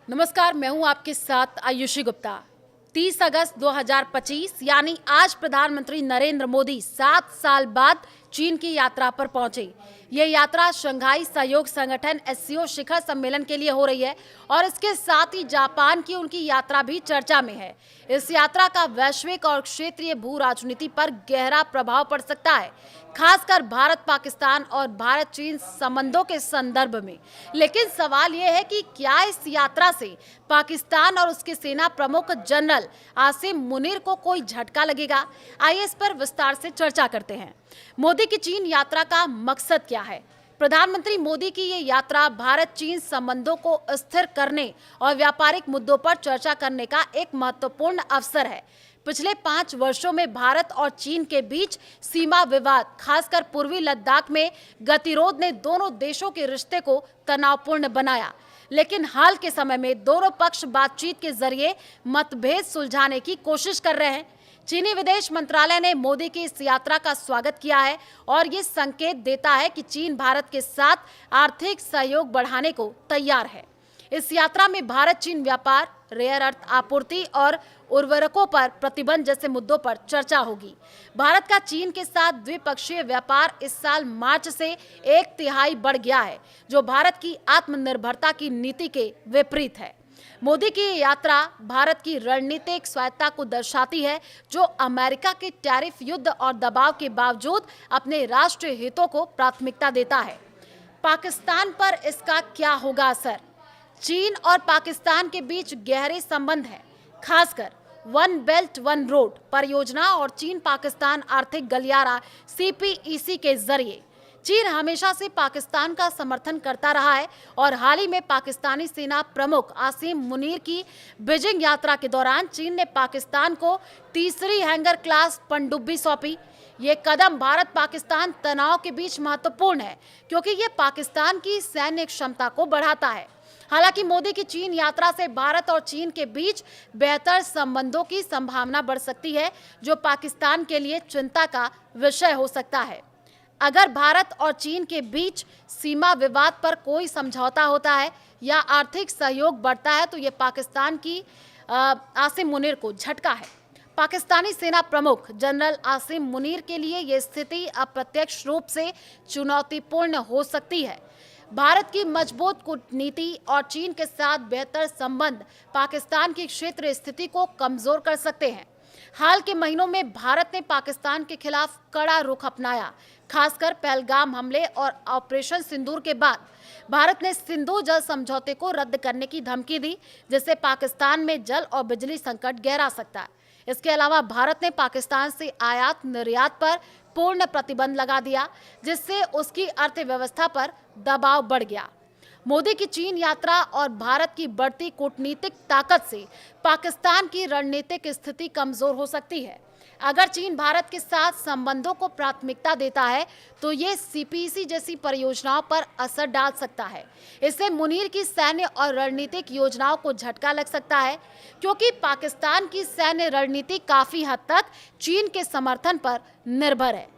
नमस्कार, मैं हूं आपके साथ आयुषी गुप्ता। 30 अगस्त 2025 यानी आज प्रधानमंत्री नरेंद्र मोदी 7 साल बाद चीन की यात्रा पर पहुंचे। ये यात्रा शंघाई सहयोग संगठन एससीओ शिखर सम्मेलन के लिए हो रही है और इसके साथ ही जापान की उनकी यात्रा भी चर्चा में है। इस यात्रा का वैश्विक और क्षेत्रीय भू राजनीति पर गहरा प्रभाव पड़ सकता है, खासकर भारत पाकिस्तान और भारत चीन संबंधों के संदर्भ में। लेकिन सवाल यह है कि क्या इस यात्रा से पाकिस्तान और उसके सेना प्रमुख जनरल आसिम मुनीर को कोई झटका लगेगा? आइए इस पर विस्तार से चर्चा करते हैं। मोदी की चीन यात्रा का मकसद क्या है? प्रधानमंत्री मोदी की ये यात्रा भारत चीन संबंधों को स्थिर करने और व्यापारिक मुद्दों पर चर्चा करने का एक महत्वपूर्ण अवसर है। पिछले 5 वर्षों में भारत और चीन के बीच सीमा विवाद, खासकर पूर्वी लद्दाख में गतिरोध ने दोनों देशों के रिश्ते को तनावपूर्ण बनाया। लेकिन हाल के समय में दोनों पक्ष बातचीत के जरिए मतभेद सुलझाने की कोशिश कर रहे हैं। चीनी विदेश मंत्रालय ने मोदी की इस यात्रा का स्वागत किया है और ये संकेत देता है कि चीन भारत के साथ आर्थिक सहयोग बढ़ाने को तैयार है। इस यात्रा में भारत चीन व्यापार, रेयर अर्थ आपूर्ति और उर्वरकों पर प्रतिबंध जैसे मुद्दों पर चर्चा होगी। भारत का चीन के साथ द्विपक्षीय व्यापार इस साल मार्च से 1/3 बढ़ गया है, जो भारत की आत्मनिर्भरता की नीति के विपरीत है। मोदी की यात्रा भारत की रणनीतिक स्वायत्तता को दर्शाती है, जो अमेरिका के टैरिफ युद्ध और दबाव के बावजूद अपने राष्ट्रीय हितों को प्राथमिकता देता है। पाकिस्तान पर इसका क्या होगा असर? चीन और पाकिस्तान के बीच गहरे संबंध हैं, खासकर वन बेल्ट वन रोड परियोजना और चीन पाकिस्तान आर्थिक गलियारा सीपीईसी के जरिए। चीन हमेशा से पाकिस्तान का समर्थन करता रहा है और हाल ही में पाकिस्तानी सेना प्रमुख आसिम मुनीर की बीजिंग यात्रा के दौरान चीन ने पाकिस्तान को तीसरी हैंगर क्लास पनडुब्बी सौंपी। ये कदम भारत पाकिस्तान तनाव के बीच महत्वपूर्ण है, क्योंकि ये पाकिस्तान की सैन्य क्षमता को बढ़ाता है। हालांकि मोदी की चीन यात्रा से भारत और चीन के बीच बेहतर संबंधों की संभावना बढ़ सकती है, जो पाकिस्तान के लिए चिंता का विषय हो सकता है। अगर भारत और चीन के बीच सीमा विवाद पर कोई समझौता होता है या आर्थिक सहयोग बढ़ता है, तो ये पाकिस्तान की आसिम मुनीर को झटका है। पाकिस्तानी सेना प्रमुख जनरल आसिम मुनीर के लिए ये स्थिति अप्रत्यक्ष रूप से चुनौतीपूर्ण हो सकती है। भारत की मजबूत कूटनीति और चीन के साथ बेहतर संबंध पाकिस्तान की क्षेत्रीय स्थिति को कमजोर कर सकते हैं। हाल के महीनों में भारत ने पाकिस्तान के खिलाफ कड़ा रुख अपनाया, खासकर पहलगाम हमले और ऑपरेशन सिंदूर के बाद। भारत ने सिंधु जल समझौते को रद्द करने की धमकी दी, जिससे पाकिस्तान में जल और बिजली संकट गहरा सकता है। इसके अलावा भारत ने पाकिस्तान से आयात निर्यात पर पूर्ण प्रतिबंध लगा दिया, जिससे उसकी अर्थव्यवस्था पर दबाव बढ़ गया। मोदी की चीन यात्रा और भारत की बढ़ती कूटनीतिक ताकत से पाकिस्तान की रणनीतिक स्थिति कमजोर हो सकती है। अगर चीन भारत के साथ संबंधों को प्राथमिकता देता है, तो ये सीपीईसी जैसी परियोजनाओं पर असर डाल सकता है। इससे मुनीर की सैन्य और रणनीतिक योजनाओं को झटका लग सकता है, क्योंकि पाकिस्तान की सैन्य रणनीति काफी हद तक चीन के समर्थन पर निर्भर है।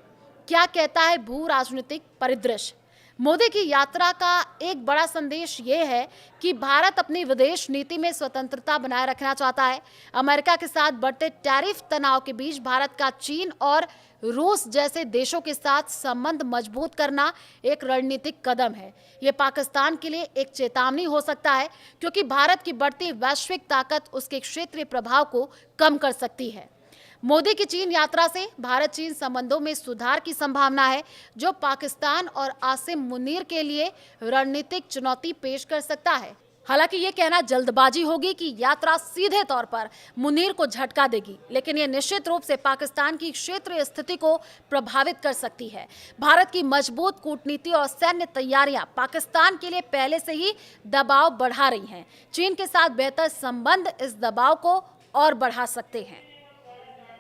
क्या कहता है भू राजनीतिक परिदृश्य? मोदी की यात्रा का एक बड़ा संदेश ये है कि भारत अपनी विदेश नीति में स्वतंत्रता बनाए रखना चाहता है। अमेरिका के साथ बढ़ते टैरिफ तनाव के बीच भारत का चीन और रूस जैसे देशों के साथ संबंध मजबूत करना एक रणनीतिक कदम है। ये पाकिस्तान के लिए एक चेतावनी हो सकता है, क्योंकि भारत की बढ़ती वैश्विक ताकत उसके क्षेत्रीय प्रभाव को कम कर सकती है। मोदी की चीन यात्रा से भारत चीन संबंधों में सुधार की संभावना है, जो पाकिस्तान और आसिम मुनीर के लिए रणनीतिक चुनौती पेश कर सकता है। हालांकि ये कहना जल्दबाजी होगी कि यात्रा सीधे तौर पर मुनीर को झटका देगी, लेकिन ये निश्चित रूप से पाकिस्तान की क्षेत्रीय स्थिति को प्रभावित कर सकती है। भारत की मजबूत कूटनीति और सैन्य तैयारियां पाकिस्तान के लिए पहले से ही दबाव बढ़ा रही हैं। चीन के साथ बेहतर संबंध इस दबाव को और बढ़ा सकते हैं।